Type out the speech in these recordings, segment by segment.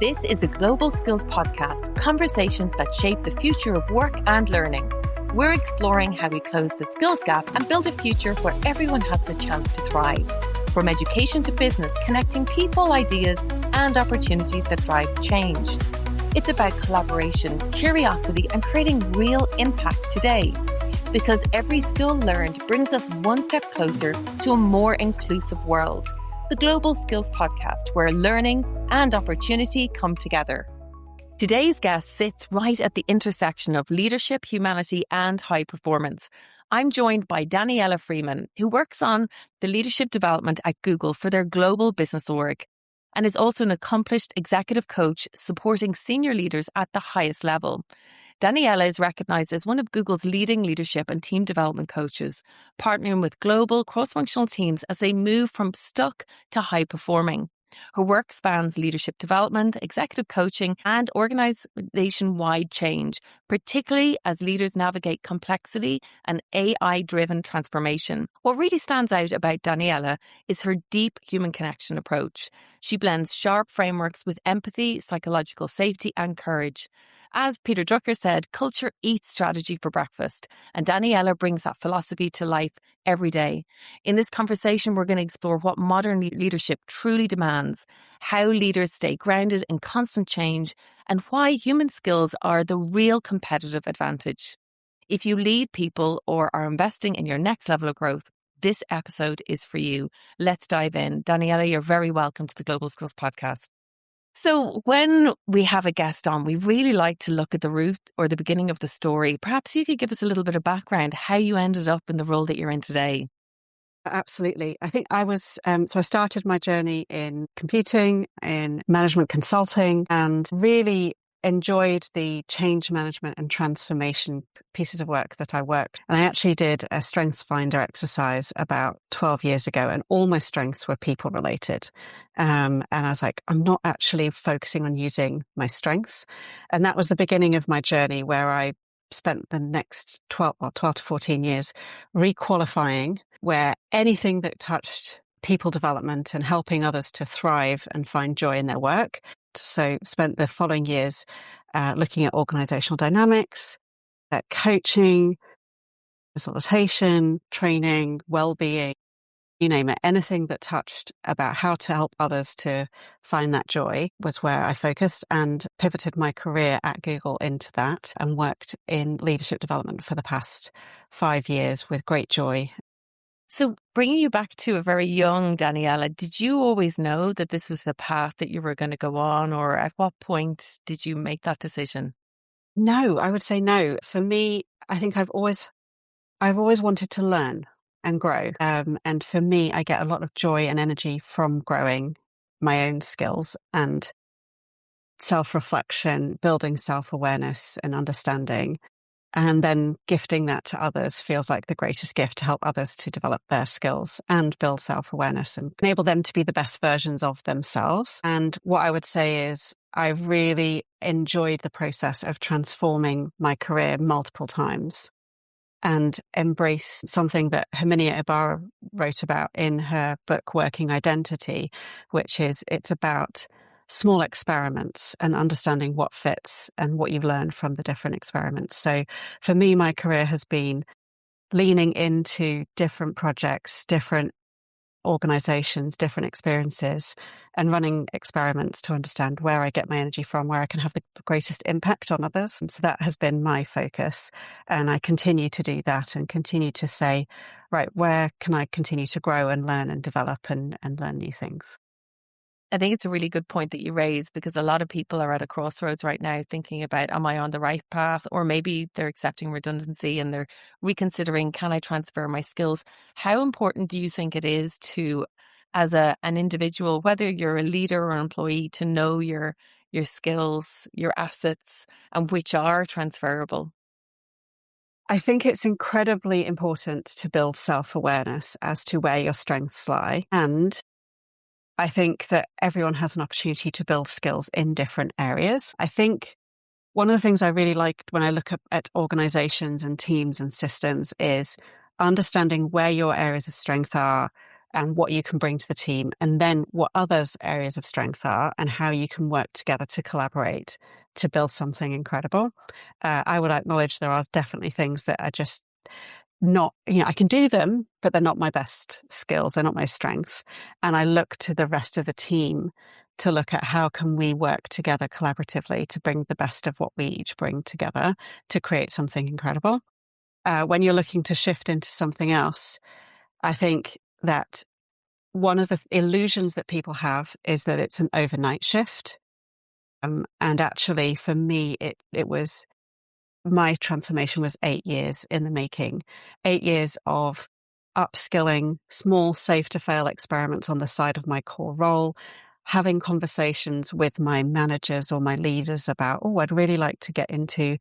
This is a Global Skills Podcast, conversations that shape the future of work and learning. We're exploring how we close the skills gap and build a future where everyone has the chance to thrive. From education to business, connecting people, ideas, and opportunities that drive change. It's about collaboration, curiosity, and creating real impact today. Because every skill learned brings us one step closer to a more inclusive world. The Global Skills Podcast, where learning and opportunity come together. Today's guest sits right at the intersection of leadership, humanity, and high performance. I'm joined by Daniella Freeman, who works on the leadership development at Google for their global business org, and is also an accomplished executive coach supporting senior leaders at the highest level. Daniella is recognized as one of Google's leading leadership and team development coaches, partnering with global cross-functional teams as they move from stuck to high performing. Her work spans leadership development, executive coaching, and organization-wide change, particularly as leaders navigate complexity and AI-driven transformation. What really stands out about Daniella is her deep human connection approach. She blends sharp frameworks with empathy, psychological safety, and courage. As Peter Drucker said, culture eats strategy for breakfast, and Daniella brings that philosophy to life every day. In this conversation, we're going to explore what modern leadership truly demands, how leaders stay grounded in constant change, and why human skills are the real competitive advantage. If you lead people or are investing in your next level of growth, this episode is for you. Let's dive in. Daniella, you're very welcome to the Global Skills Podcast. So when we have a guest on, we really like to look at the root or the beginning of the story. Perhaps you could give us a little bit of background, how you ended up in the role that you're in today. Absolutely. I think I was, so I started my journey in computing, in management consulting, and really enjoyed the change management and transformation pieces of work that I worked. And I actually did a strengths finder exercise about 12 years ago, and all my strengths were people related. And I was like, I'm not actually focusing on using my strengths. And that was the beginning of my journey, where I spent the next 12 to 14 years requalifying, where anything that touched people development and helping others to thrive and find joy in their work. So spent the following years looking at organizational dynamics, at coaching, facilitation, training, well-being, you name it. Anything that touched about how to help others to find that joy was where I focused, and pivoted my career at Google into that, and worked in leadership development for the past 5 years with great joy. So bringing you back to a very young Daniella, did you always know that this was the path that you were going to go on, or at what point did you make that decision? No, I would say no. For me, I think I've always wanted to learn and grow. And for me, I get a lot of joy and energy from growing my own skills and self-reflection, building self-awareness and understanding. And then gifting that to others feels like the greatest gift, to help others to develop their skills and build self-awareness and enable them to be the best versions of themselves. And what I would say is I've really enjoyed the process of transforming my career multiple times, and embrace something that Herminia Ibarra wrote about in her book, Working Identity, which is it's about small experiments and understanding what fits and what you've learned from the different experiments. So for me, my career has been leaning into different projects, different organizations, different experiences, and running experiments to understand where I get my energy from, where I can have the greatest impact on others. And so that has been my focus. And I continue to do that and continue to say, right, where can I continue to grow and learn and develop and learn new things? I think it's a really good point that you raise, because a lot of people are at a crossroads right now thinking about, am I on the right path? Or maybe they're accepting redundancy and they're reconsidering, can I transfer my skills? How important do you think it is to, as an individual, whether you're a leader or an employee, to know your skills, your assets, and which are transferable? I think it's incredibly important to build self-awareness as to where your strengths lie. And I think that everyone has an opportunity to build skills in different areas. I think one of the things I really liked when I look at organizations and teams and systems is understanding where your areas of strength are and what you can bring to the team, and then what others' areas of strength are and how you can work together to collaborate to build something incredible. I would acknowledge there are definitely things that are just not, I can do them, but they're not my best skills. They're not my strengths. And I look to the rest of the team to look at how can we work together collaboratively to bring the best of what we each bring together to create something incredible. When you're looking to shift into something else, I think that one of the illusions that people have is that it's an overnight shift. And actually, for me, it was my transformation was 8 years in the making, 8 years of upskilling, small safe to fail experiments on the side of my core role, having conversations with my managers or my leaders about, oh, I'd really like to get into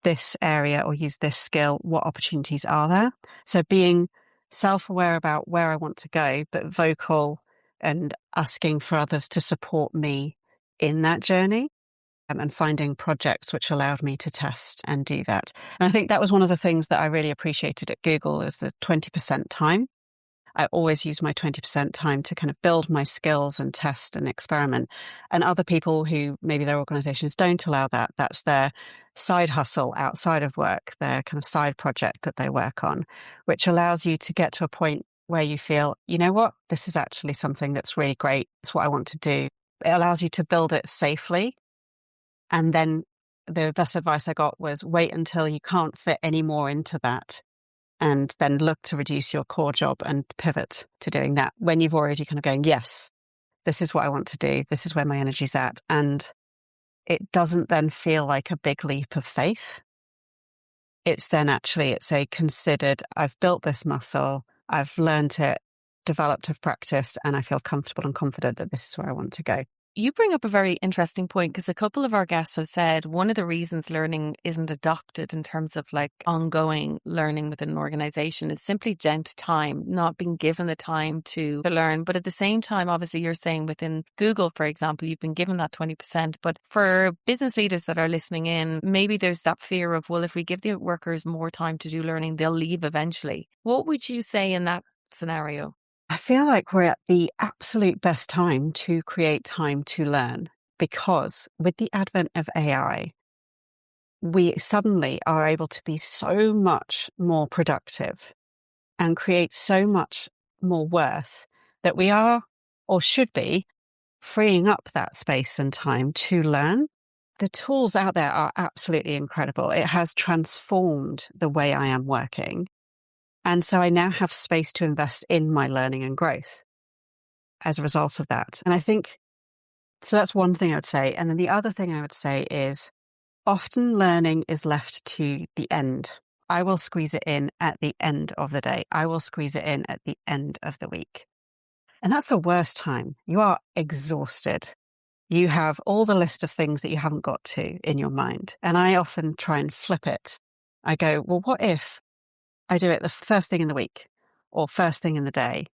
this area or use this skill. What opportunities are there? So being self-aware about where I want to go, but vocal and asking for others to support me in that journey. And finding projects which allowed me to test and do that. And I think that was one of the things that I really appreciated at Google is the 20% time. I always use my 20% time to kind of build my skills and test and experiment. And other people who maybe their organizations don't allow that, that's their side hustle outside of work, their kind of side project that they work on, which allows you to get to a point where you feel, you know what, this is actually something that's really great. It's what I want to do. It allows you to build it safely. And then the best advice I got was wait until you can't fit any more into that and then look to reduce your core job and pivot to doing that when you've already kind of going, yes, this is what I want to do. This is where my energy's at. And it doesn't then feel like a big leap of faith. It's a considered, I've built this muscle, I've learned it, developed, I've practiced, and I feel comfortable and confident that this is where I want to go. You bring up a very interesting point because a couple of our guests have said one of the reasons learning isn't adopted in terms of like ongoing learning within an organization is simply down to time, not being given the time to learn. But at the same time, obviously, you're saying within Google, for example, you've been given that 20%. But for business leaders that are listening in, maybe there's that fear of, well, if we give the workers more time to do learning, they'll leave eventually. What would you say in that scenario? I feel like we're at the absolute best time to create time to learn because with the advent of AI, we suddenly are able to be so much more productive and create so much more worth that we are or should be freeing up that space and time to learn. The tools out there are absolutely incredible. It has transformed the way I am working. And so I now have space to invest in my learning and growth as a result of that. And I think, so that's one thing I would say. And then the other thing I would say is often learning is left to the end. I will squeeze it in at the end of the day. I will squeeze it in at the end of the week. And that's the worst time. You are exhausted. You have all the list of things that you haven't got to in your mind. And I often try and flip it. I go, well, what if I do it the first thing in the week or first thing in the day,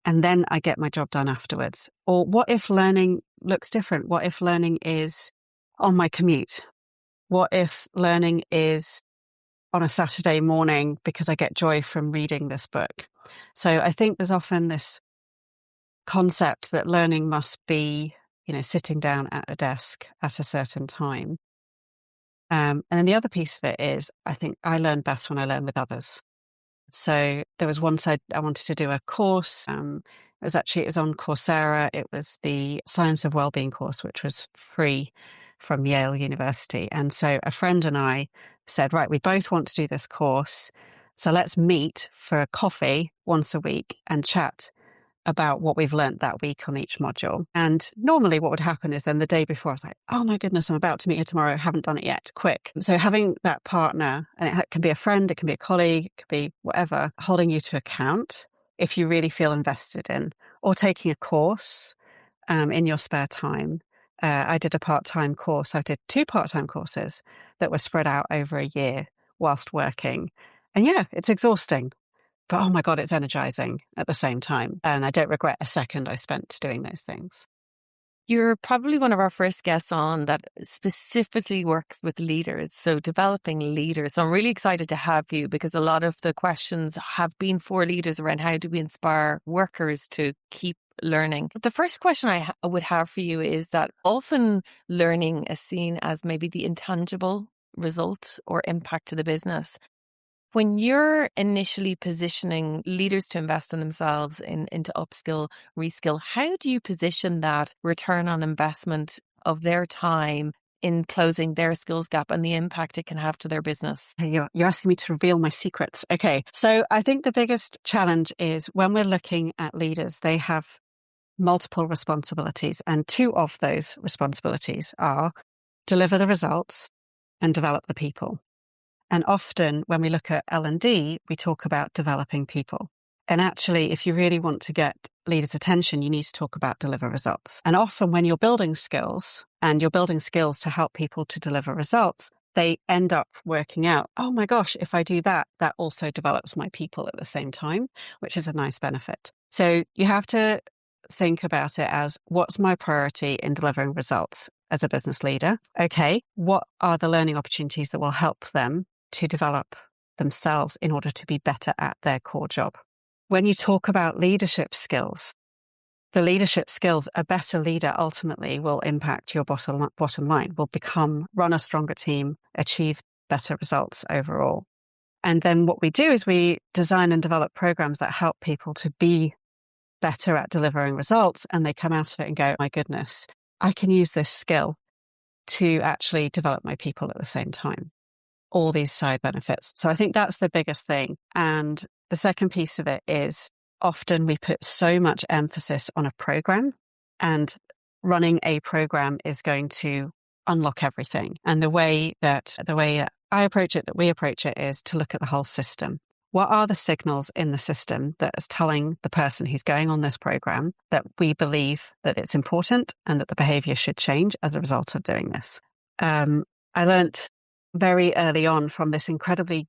and then I get my job done afterwards? Or what if learning looks different? What if learning is on my commute? What if learning is on a Saturday morning because I get joy from reading this book? So I think there's often this concept that learning must be, sitting down at a desk at a certain time. And then the other piece of it is, I think I learn best when I learn with others. So there was once I wanted to do a course. It was on Coursera. It was the Science of Wellbeing course, which was free from Yale University. And so a friend and I said, right, we both want to do this course. So let's meet for a coffee once a week and chat about what we've learned that week on each module. And normally what would happen is then the day before I was like, oh my goodness, I'm about to meet her tomorrow. I haven't done it yet. Quick. So having that partner, and it can be a friend, it can be a colleague, it could be whatever, holding you to account if you really feel invested in, or taking a course in your spare time. I did a part-time course. I did 2 part-time courses that were spread out over a year whilst working. And yeah, it's exhausting. But oh my God, it's energizing at the same time. And I don't regret a second I spent doing those things. You're probably one of our first guests on that specifically works with leaders, so developing leaders. So I'm really excited to have you because a lot of the questions have been for leaders around how do we inspire workers to keep learning. The first question I would have for you is that often learning is seen as maybe the intangible result or impact to the business. When you're initially positioning leaders to invest in themselves into upskill, reskill, how do you position that return on investment of their time in closing their skills gap and the impact it can have to their business? You're asking me to reveal my secrets. Okay. So I think the biggest challenge is when we're looking at leaders, they have multiple responsibilities. And two of those responsibilities are deliver the results and develop the people. And often when we look at L&D, we talk about developing people. And actually, if you really want to get leaders' attention, you need to talk about deliver results. And often when you're building skills and you're building skills to help people to deliver results, they end up working out, oh my gosh, if I do that, that also develops my people at the same time, which is a nice benefit. So you have to think about it as what's my priority in delivering results as a business leader? Okay, what are the learning opportunities that will help them to develop themselves in order to be better at their core job? When you talk about leadership skills, the leadership skills, a better leader ultimately will impact your bottom line, will run a stronger team, achieve better results overall. And then what we do is we design and develop programs that help people to be better at delivering results, and they come out of it and go, my goodness, I can use this skill to actually develop my people at the same time. All these side benefits. So I think that's the biggest thing. And the second piece of it is often we put so much emphasis on a program, and running a program is going to unlock everything. And the way that I approach it, that we approach it, is to look at the whole system. What are the signals in the system that is telling the person who's going on this program that we believe that it's important and that the behavior should change as a result of doing this? I learnt very early on from this incredibly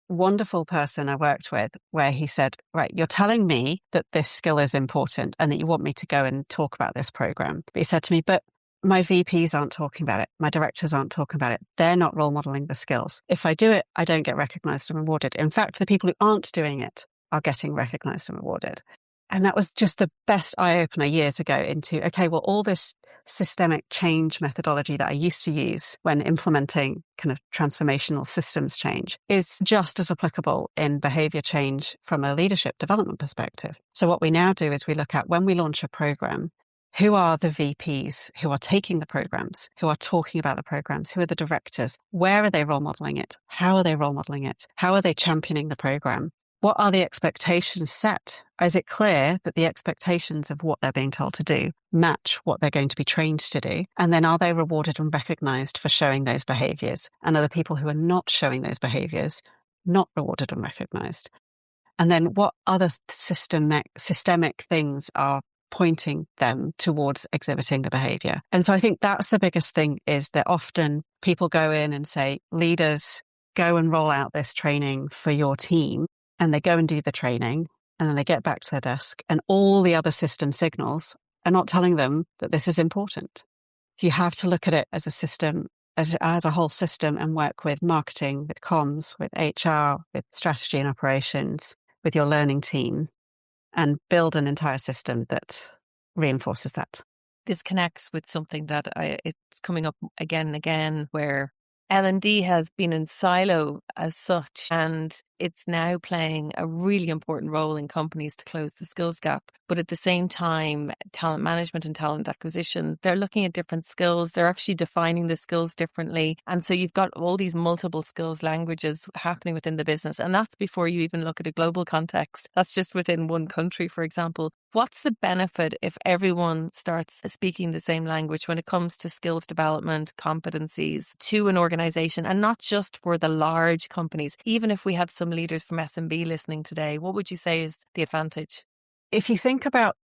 wonderful person I worked with, where he said, right, you're telling me that this skill is important and that you want me to go and talk about this program. But he said to me, but my VPs aren't talking about it. My directors aren't talking about it. They're not role modeling the skills. If I do it, I don't get recognized and rewarded. In fact, the people who aren't doing it are getting recognized and rewarded. And that was just the best eye-opener years ago into, okay, well, all this systemic change methodology that I used to use when implementing kind of transformational systems change is just as applicable in behavior change from a leadership development perspective. So what we now do is we look at, when we launch a program, who are the VPs who are taking the programs, who are talking about the programs, who are the directors, where are they role modeling it? How are they role modeling it? How are they championing the program? What are the expectations set? Is it clear that the expectations of what they're being told to do match what they're going to be trained to do? And then are they rewarded and recognized for showing those behaviors? And are the people who are not showing those behaviors not rewarded and recognized? And then what other systemic things are pointing them towards exhibiting the behavior? And so I think that's the biggest thing, is that often people go in and say, leaders, go and roll out this training for your team. And they go and do the training, and then they get back to their desk, and all the other system signals are not telling them that this is important. You have to look at it as a system, as a whole system, and work with marketing, with comms, with HR, with strategy and operations, with your learning team, and build an entire system that reinforces that. This connects with something that it's coming up again and again, where L&D has been in silo as such, and it's now playing a really important role in companies to close the skills gap. But at the same time, talent management and talent acquisition, they're looking at different skills. They're actually defining the skills differently. And so you've got all these multiple skills languages happening within the business. And that's before you even look at a global context. That's just within one country, for example. What's the benefit if everyone starts speaking the same language when it comes to skills development, competencies to an organization, and not just for the large companies? Even if we have some leaders from SMB listening today, what would you say is the advantage? If you think about,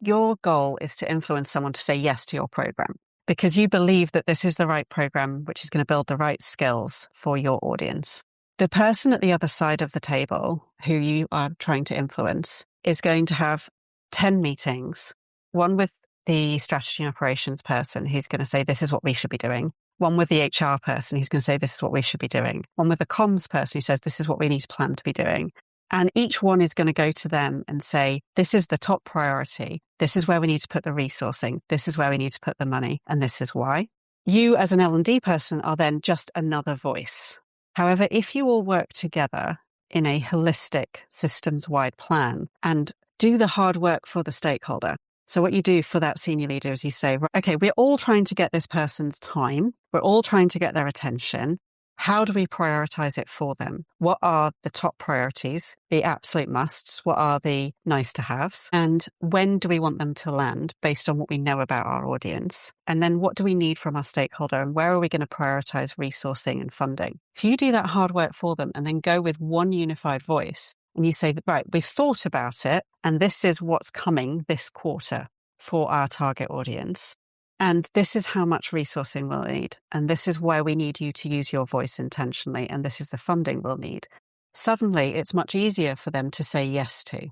your goal is to influence someone to say yes to your program because you believe that this is the right program, which is going to build the right skills for your audience. The person at the other side of the table who you are trying to influence is going to have 10 meetings, one with the strategy and operations person who's going to say, this is what we should be doing. One with the HR person who's going to say, this is what we should be doing. One with the comms person who says, this is what we need to plan to be doing. And each one is going to go to them and say, this is the top priority. This is where we need to put the resourcing. This is where we need to put the money. And this is why. You as an L&D person are then just another voice. However, if you all work together in a holistic systems-wide plan and do the hard work for the stakeholder. So what you do for that senior leader is you say, okay, we're all trying to get this person's time. We're all trying to get their attention. How do we prioritize it for them? What are the top priorities, the absolute musts? What are the nice to haves? And when do we want them to land based on what we know about our audience? And then what do we need from our stakeholder? And where are we going to prioritize resourcing and funding? If you do that hard work for them and then go with one unified voice and you say, right, we've thought about it and this is what's coming this quarter for our target audience. And this is how much resourcing we'll need. And this is where we need you to use your voice intentionally. And this is the funding we'll need. Suddenly, it's much easier for them to say yes to,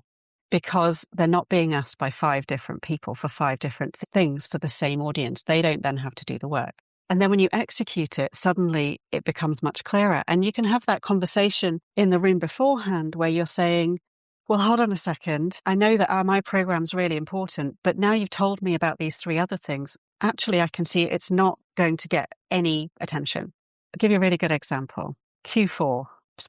because they're not being asked by 5 different people for 5 different things for the same audience. They don't then have to do the work. And then when you execute it, suddenly it becomes much clearer. And you can have that conversation in the room beforehand where you're saying, well, hold on a second. I know that my program's really important, but now you've told me about these 3 other things. Actually, I can see it's not going to get any attention. I'll give you a really good example. Q4,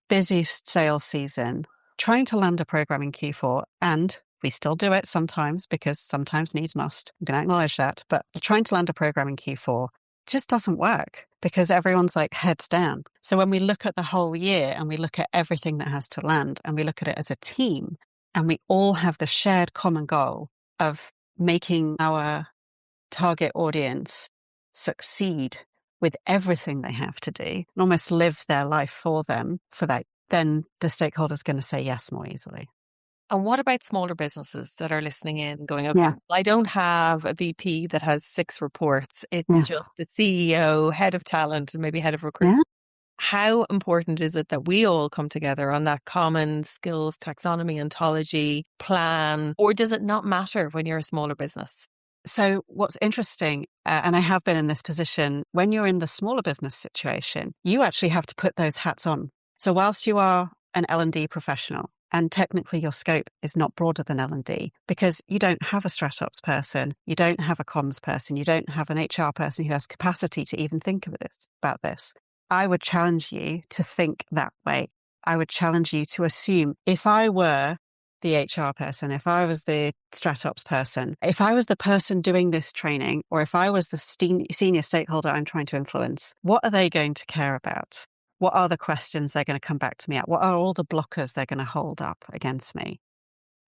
busiest sales season, trying to land a program in Q4, and we still do it sometimes because sometimes needs must. I'm going to acknowledge that, but trying to land a program in Q4 just doesn't work because everyone's like heads down. So when we look at the whole year and we look at everything that has to land and we look at it as a team and we all have the shared common goal of making our target audience succeed with everything they have to do and almost live their life for them for that, then the stakeholder's going to say yes more easily. And what about smaller businesses that are listening in going, okay, I don't have a VP that has 6 reports. It's just the CEO, head of talent, and maybe head of recruitment. How important is it that we all come together on that common skills, taxonomy, ontology, plan, or does it not matter when you're a smaller business? So what's interesting, and I have been in this position, when you're in the smaller business situation, you actually have to put those hats on. So whilst you are an L&D professional, and technically your scope is not broader than L&D, because you don't have a strat ops person, you don't have a comms person, you don't have an HR person who has capacity to even think about this. I would challenge you to think that way. I would challenge you to assume, if I were the HR person, if I was the StratOps person, if I was the person doing this training, or if I was the senior stakeholder I'm trying to influence, what are they going to care about? What are the questions they're going to come back to me at? What are all the blockers they're going to hold up against me?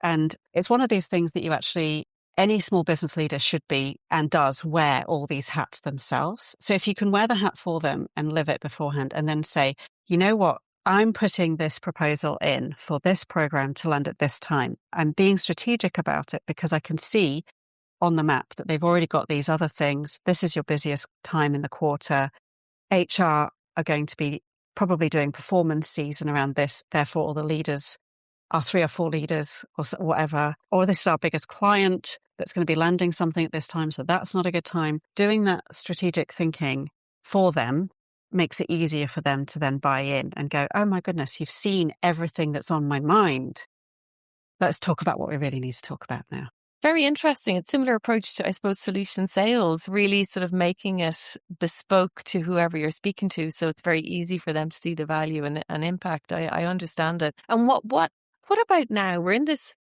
And it's one of these things that any small business leader should be and does wear all these hats themselves. So if you can wear the hat for them and live it beforehand and then say, you know what? I'm putting this proposal in for this program to land at this time. I'm being strategic about it because I can see on the map that they've already got these other things. This is your busiest time in the quarter. HR are going to be probably doing performance season around this. Therefore, all the leaders are 3 or 4 leaders or whatever. Or this is our biggest client that's going to be landing something at this time. So that's not a good time. Doing that strategic thinking for them makes it easier for them to then buy in and go, oh my goodness, you've seen everything that's on my mind. Let's talk about what we really need to talk about now. Very interesting. It's a similar approach to, I suppose, solution sales, really sort of making it bespoke to whoever you're speaking to. So it's very easy for them to see the value and impact. I understand it. And what about now? We're in this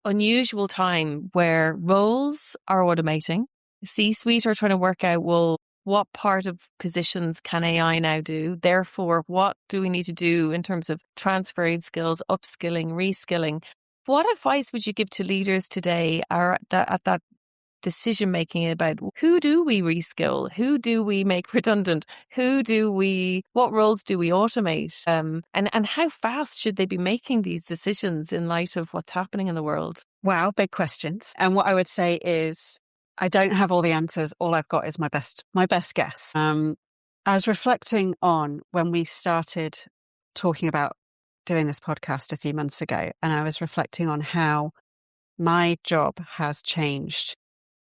unusual time where roles are automating. C-suite are trying to work out, well, what part of positions can AI now do? Therefore, what do we need to do in terms of transferring skills, upskilling, reskilling? What advice would you give to leaders today at that decision-making about who do we reskill? Who do we make redundant? What roles do we automate? And how fast should they be making these decisions in light of what's happening in the world? Wow, big questions. And what I would say is, I don't have all the answers. All I've got is my best guess. I was reflecting on when we started talking about doing this podcast a few months ago, and I was reflecting on how my job has changed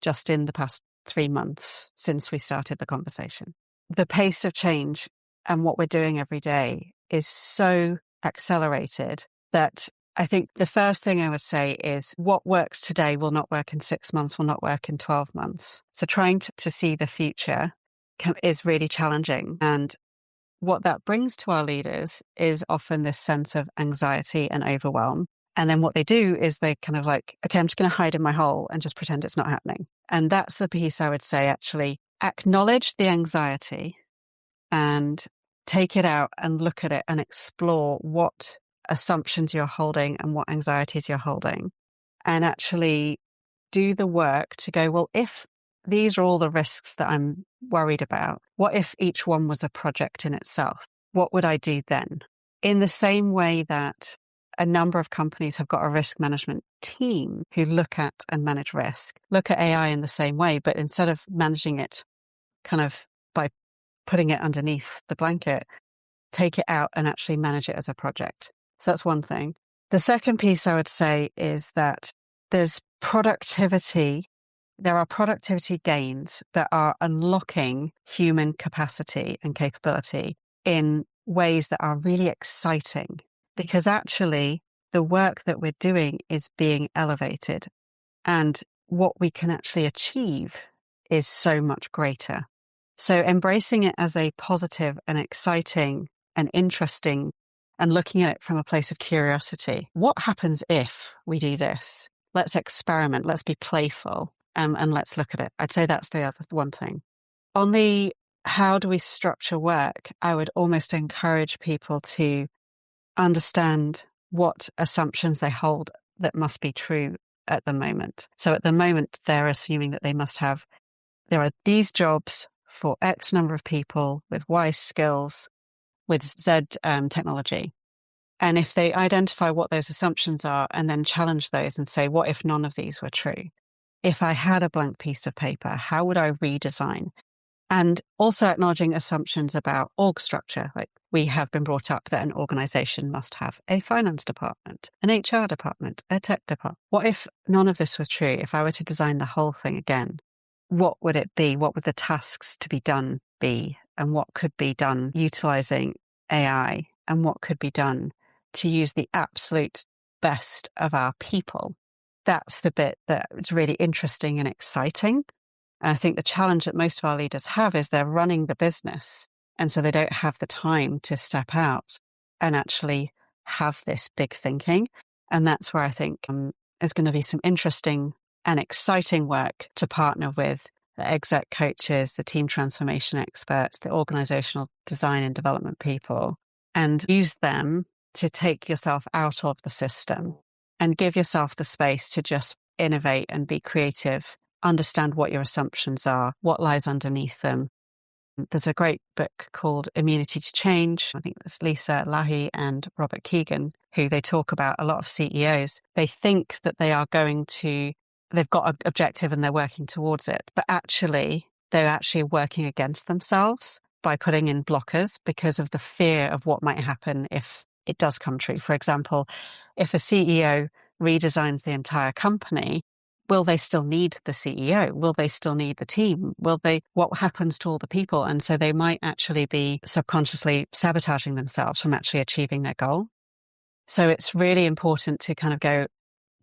just in the past 3 months since we started the conversation. The pace of change and what we're doing every day is so accelerated that I think the first thing I would say is what works today will not work in 6 months, will not work in 12 months. So trying to see the future is really challenging. And what that brings to our leaders is often this sense of anxiety and overwhelm. And then what they do is they kind of like, okay, I'm just going to hide in my hole and just pretend it's not happening. And that's the piece I would say, actually acknowledge the anxiety and take it out and look at it and explore what assumptions you're holding and what anxieties you're holding. And actually do the work to go, well, if these are all the risks that I'm worried about, what if each one was a project in itself? What would I do then? In the same way that a number of companies have got a risk management team who look at and manage risk, look at AI in the same way, but instead of managing it kind of by putting it underneath the blanket, take it out and actually manage it as a project. So that's one thing. The second piece I would say is that there are productivity gains that are unlocking human capacity and capability in ways that are really exciting, because actually the work that we're doing is being elevated and what we can actually achieve is so much greater. So embracing it as a positive and exciting and interesting and looking at it from a place of curiosity. What happens if we do this? Let's experiment. Let's be playful and let's look at it. I'd say that's the other one thing. On the how do we structure work, I would almost encourage people to understand what assumptions they hold that must be true at the moment. So at the moment, they're assuming that there are these jobs for X number of people with Y skills, with Z technology. And if they identify what those assumptions are and then challenge those and say, what if none of these were true? If I had a blank piece of paper, how would I redesign? And also acknowledging assumptions about org structure. Like we have been brought up that an organization must have a finance department, an HR department, a tech department. What if none of this was true? If I were to design the whole thing again, what would it be? What would the tasks to be done be? And what could be done utilizing AI? And what could be done to use the absolute best of our people? That's the bit that is really interesting and exciting. And I think the challenge that most of our leaders have is they're running the business. And so they don't have the time to step out and actually have this big thinking. And that's where I think there's going to be some interesting and exciting work to partner with the exec coaches, the team transformation experts, the organizational design and development people, and use them to take yourself out of the system and give yourself the space to just innovate and be creative, understand what your assumptions are, what lies underneath them. There's a great book called Immunity to Change. I think it's Lisa Lahey and Robert Keegan, who they talk about. A lot of CEOs, they think that they've got an objective and they're working towards it, but actually they're actually working against themselves by putting in blockers because of the fear of what might happen if it does come true. For example, if a CEO redesigns the entire company, will they still need the CEO? Will they still need the team? What happens to all the people? And so they might actually be subconsciously sabotaging themselves from actually achieving their goal. So it's really important to kind of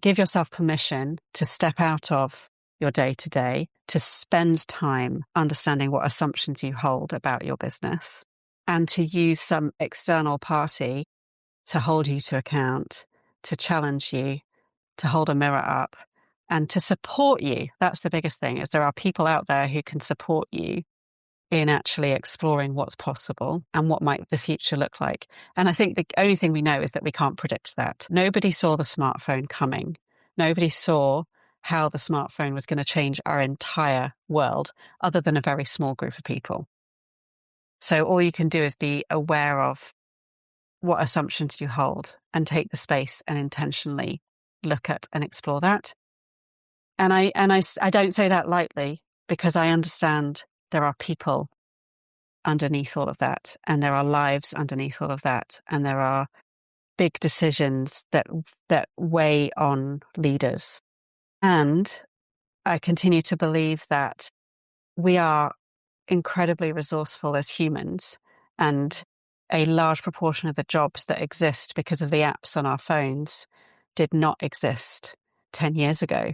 give yourself permission to step out of your day to day, to spend time understanding what assumptions you hold about your business, and to use some external party to hold you to account, to challenge you, to hold a mirror up, and to support you. That's the biggest thing, is there are people out there who can support you in actually exploring what's possible and what might the future look like. And I think the only thing we know is that we can't predict that. Nobody saw the smartphone coming. Nobody saw how the smartphone was going to change our entire world, other than a very small group of people. So all you can do is be aware of what assumptions you hold and take the space and intentionally look at and explore that. And I don't say that lightly, because I understand there are people underneath all of that, and there are lives underneath all of that, and there are big decisions that weigh on leaders. And I continue to believe that we are incredibly resourceful as humans, and a large proportion of the jobs that exist because of the apps on our phones did not exist 10 years ago.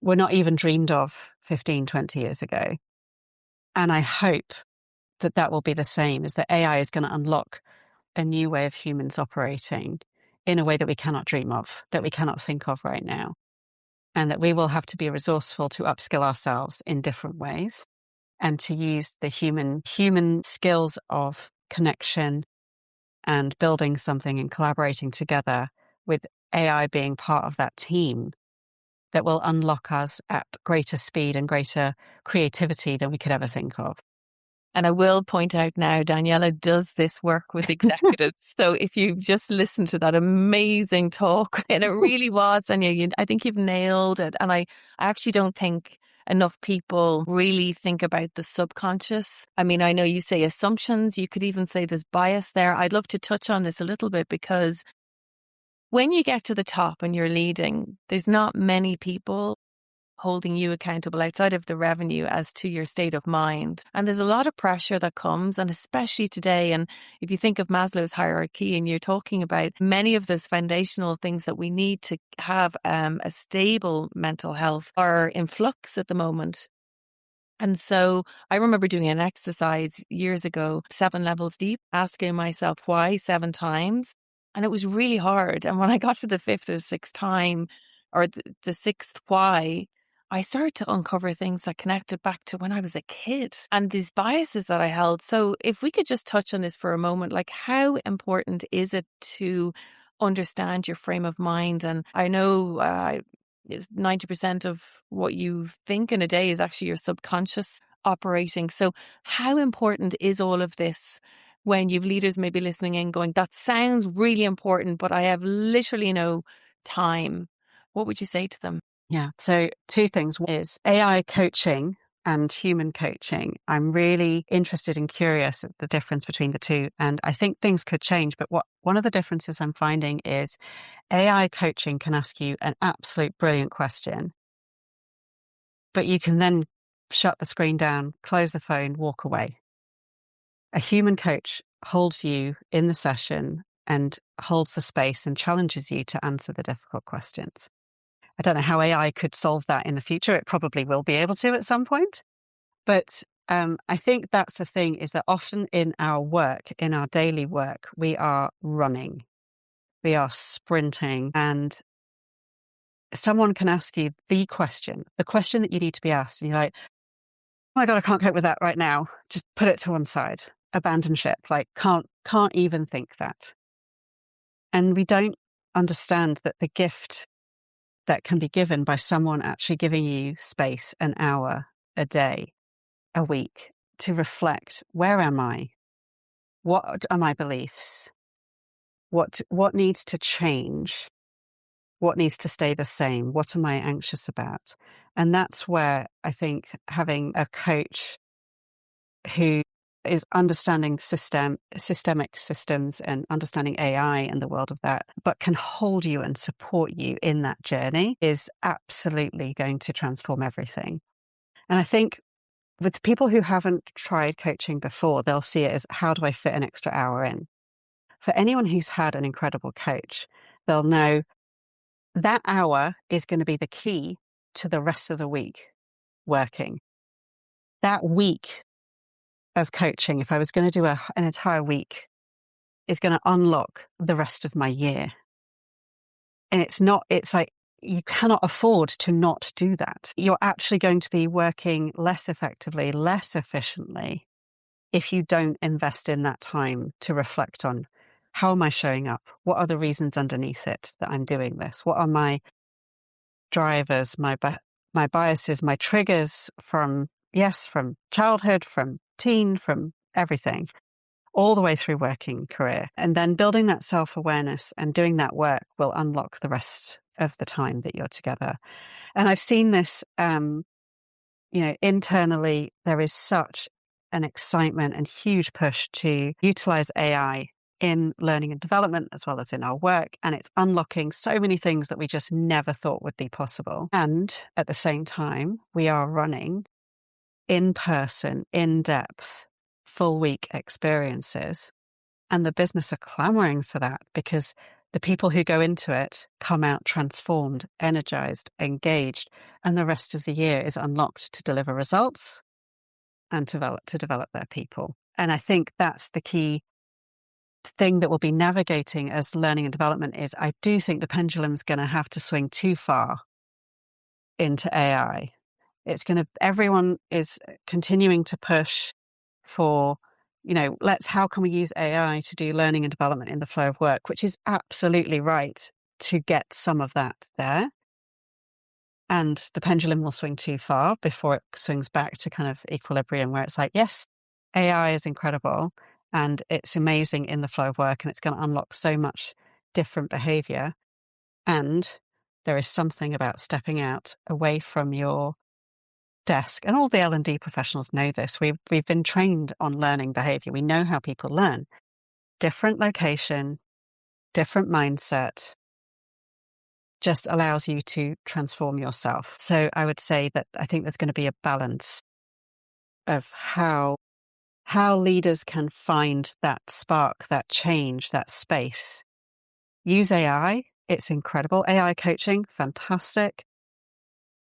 Were not even dreamed of 15, 20 years ago. And I hope that that will be the same, is that AI is going to unlock a new way of humans operating in a way that we cannot dream of, that we cannot think of right now. And that we will have to be resourceful to upskill ourselves in different ways and to use the human skills of connection and building something and collaborating together, with AI being part of that team, that will unlock us at greater speed and greater creativity than we could ever think of. And I will point out now, Daniella does this work with executives. So if you just listen to that amazing talk, and it really was, Daniella, I think you've nailed it. And I actually don't think enough people really think about the subconscious. I mean, I know you say assumptions, you could even say there's bias there. I'd love to touch on this a little bit, because when you get to the top and you're leading, there's not many people holding you accountable outside of the revenue as to your state of mind. And there's a lot of pressure that comes, and especially today. And if you think of Maslow's hierarchy, and you're talking about many of those foundational things that we need to have a stable mental health, are in flux at the moment. And so I remember doing an exercise years ago, 7 levels deep, asking myself why 7 times. And it was really hard. And when I got to the 5th or 6th time, or the 6th why, I started to uncover things that connected back to when I was a kid and these biases that I held. So if we could just touch on this for a moment, like, how important is it to understand your frame of mind? And I know 90% of what you think in a day is actually your subconscious operating. So how important is all of this when you've leaders maybe listening in going, that sounds really important, but I have literally no time? What would you say to them? Yeah. So 2 things. One is AI coaching and human coaching. I'm really interested and curious at the difference between the two. And I think things could change. But one of the differences I'm finding is AI coaching can ask you an absolute brilliant question, but you can then shut the screen down, close the phone, walk away. A human coach holds you in the session and holds the space and challenges you to answer the difficult questions. I don't know how AI could solve that in the future. It probably will be able to at some point. But I think that's the thing, is that often in our work, in our daily work, we are running, we are sprinting, and someone can ask you the question that you need to be asked. And you're like, oh my God, I can't cope with that right now. Just put it to one side. Abandon ship. Like, can't even think that. And we don't understand that the gift that can be given by someone actually giving you space, an hour, a day, a week, to reflect, where am I? What are my beliefs? What needs to change? What needs to stay the same? What am I anxious about? And that's where I think having a coach who is understanding systemic systems and understanding AI and the world of that, but can hold you and support you in that journey, is absolutely going to transform everything. And I think with people who haven't tried coaching before, they'll see it as, how do I fit an extra hour in? For anyone who's had an incredible coach, they'll know that hour is going to be the key to the rest of the week working. That week of coaching, if I was going to do an entire week, is going to unlock the rest of my year. And it's like, you cannot afford to not do that. You're actually going to be working less effectively, less efficiently, if you don't invest in that time to reflect on, how am I showing up? What are the reasons underneath it that I'm doing this? What are my drivers, my biases, my triggers from childhood, from teen, from everything, all the way through working career. And then building that self-awareness and doing that work will unlock the rest of the time that you're together. And I've seen this, internally, there is such an excitement and huge push to utilize AI in learning and development as well as in our work. And it's unlocking so many things that we just never thought would be possible. And at the same time, we are running in-person, in-depth, full-week experiences. And the business are clamoring for that because the people who go into it come out transformed, energized, engaged, and the rest of the year is unlocked to deliver results and to develop their people. And I think that's the key thing that we'll be navigating as learning and development is I do think the pendulum's going to have to swing too far into AI. Everyone is continuing to push for, how can we use AI to do learning and development in the flow of work, which is absolutely right to get some of that there. And the pendulum will swing too far before it swings back to kind of equilibrium where it's like, yes, AI is incredible and it's amazing in the flow of work and it's going to unlock so much different behavior. And there is something about stepping out away from your desk. And all the L&D professionals know this. We've been trained on learning behavior. We know how people learn. Different location, different mindset just allows you to transform yourself. So I would say that I think there's going to be a balance of how leaders can find that spark, that change, that space. Use AI. It's incredible. AI coaching, fantastic.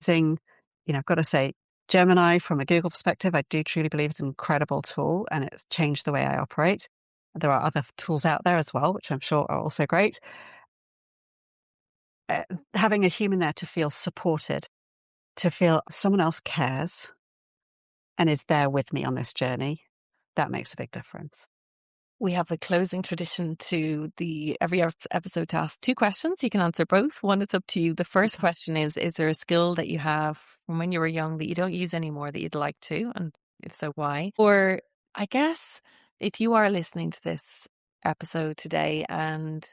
I've got to say, Gemini, from a Google perspective, I do truly believe it's an incredible tool and it's changed the way I operate. There are other tools out there as well, which I'm sure are also great. Having a human there to feel supported, to feel someone else cares and is there with me on this journey, that makes a big difference. We have a closing tradition to every episode to ask 2 questions. You can answer both. One, it's up to you. The first question is there a skill that you have from when you were young that you don't use anymore that you'd like to? And if so, why? Or I guess if you are listening to this episode today and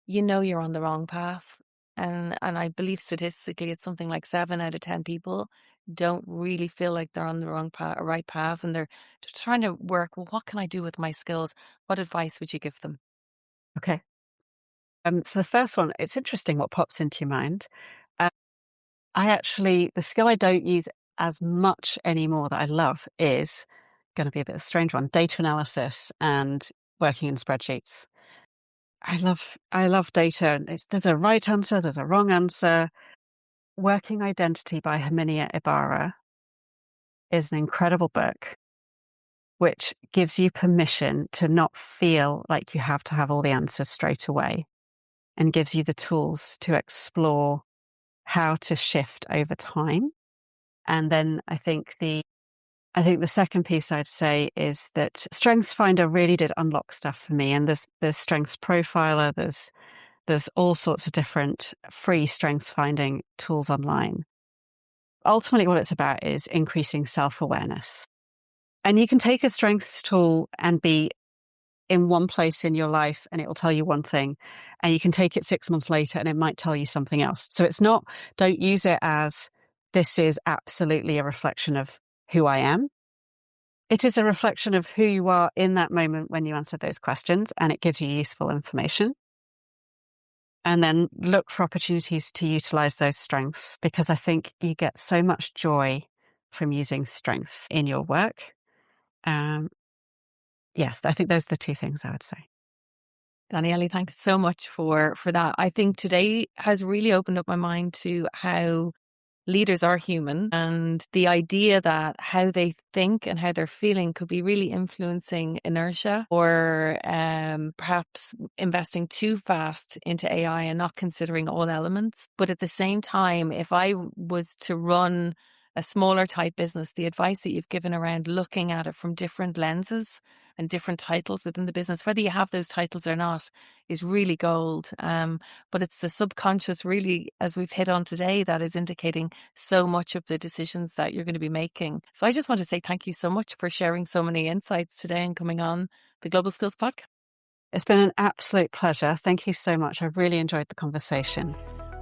you're on the wrong path, and I believe statistically it's something like 7 out of 10 people don't really feel like they're on the right path, and they're just trying to work, well, what can I do with my skills? What advice would you give them? Okay. So the first one, it's interesting what pops into your mind. The skill I don't use as much anymore that I love is going to be a bit of a strange one, data analysis and working in spreadsheets. I love data. There's a right answer, there's a wrong answer. Working Identity by Herminia Ibarra is an incredible book which gives you permission to not feel like you have to have all the answers straight away and gives you the tools to explore how to shift over time. And then I think the second piece I'd say is that Strengths Finder really did unlock stuff for me. And there's Strengths Profiler, there's all sorts of different free strengths finding tools online. Ultimately, what it's about is increasing self-awareness. And you can take a strengths tool and be in one place in your life and it will tell you one thing. And you can take it 6 months later and it might tell you something else. So don't use it as this is absolutely a reflection of who I am. It is a reflection of who you are in that moment when you answer those questions, and it gives you useful information. And then look for opportunities to utilize those strengths, because I think you get so much joy from using strengths in your work. I think those are the 2 things I would say. Daniella, thanks so much for that. I think today has really opened up my mind to how leaders are human, and the idea that how they think and how they're feeling could be really influencing inertia, or perhaps investing too fast into AI and not considering all elements. But at the same time, if I was to run a smaller type business, the advice that you've given around looking at it from different lenses and different titles within the business, whether you have those titles or not, is really gold. But it's the subconscious, really, as we've hit on today, that is indicating so much of the decisions that you're going to be making. So I just want to say thank you so much for sharing so many insights today and coming on the Global Skills Podcast. It's been an absolute pleasure. Thank you so much. I really enjoyed the conversation.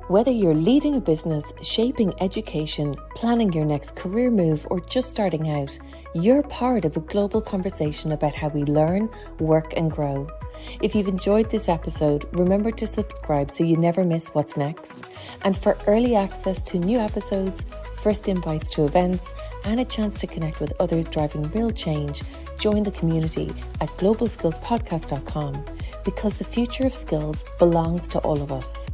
Whether you're leading a business, shaping education, planning your next career move, or just starting out, you're part of a global conversation about how we learn, work and grow. If you've enjoyed this episode, remember to subscribe so you never miss what's next. And for early access to new episodes, first invites to events, and a chance to connect with others driving real change, join the community at globalskillspodcast.com, because the future of skills belongs to all of us.